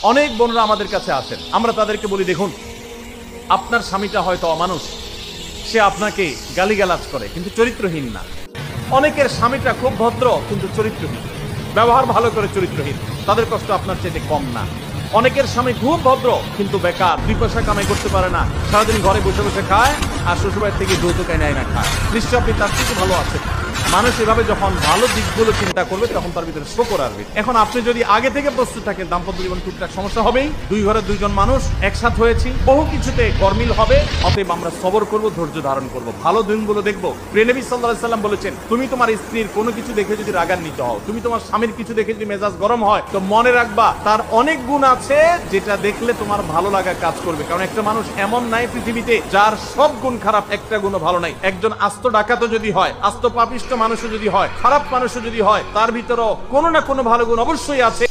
অনেক বোনরা আমাদের কাছে আসেন, আমরা তাদেরকে বলি, দেখুন আপনার স্বামীটা হয়তো অমানুষ, সে আপনাকে গালিগালাজ করে কিন্তু চরিত্রহীন না। অনেকের স্বামীটা খুব ভদ্র কিন্তু চরিত্রহীন, ব্যবহার ভালো করে চরিত্রহীন, তাদের কষ্ট আপনার চাইতে কম না। অনেকের স্বামী খুব ভদ্র কিন্তু বেকার, 2 পয়সা কামাই করতে পারে না, সারাদিন ঘরে বসে বসে খায় আর শ্বশুরবাড়ি থেকে যৌতুক নেয় না খায়, নিশ্চয় আপনি তার থেকে ভালো আছেন। মানুষ এভাবে যখন ভালো দিকগুলো চিন্তা করবে তখন তার ভিতরে শোকর আসবে। এখন আপনি যদি আগে থেকে প্রস্তুত থাকেন, দাম্পত্য জীবন টুকটাক সমস্যা হবেই, 2 ঘরে 2জন মানুষ একসাথ হয়েছি, বহু কিছুতে গরমিল হবে, অতএব আমরা সবর করব, ধৈর্য ধারণ করব, ভালো দিনগুলো দেখবো। প্রিয় নবী সাল্লাল্লাহু আলাইহি সাল্লাম বলেছেন, তুমি তোমার স্ত্রীর কোনো কিছু দেখে যদি রাগান্বিত হও, তুমি তোমার স্বামীর কিছু দেখে যদি মেজাজ গরম হয়, তো মনে রাখবা তার অনেক গুণ আছে যেটা দেখলে তোমার ভালো লাগা কাজ করবে। কারণ একটা মানুষ এমন নাই পৃথিবীতে যার সব গুণ খারাপ, একটা গুণও ভালো নাই। একজন আস্ত ডাকাতও যদি হয়, আস্ত পাপিষ্ট মানুষও যদি হয়, খারাপ মানুষও যদি হয়, তার ভিতরেও কোনো না কোনো ভালো গুণ অবশ্যই আছে।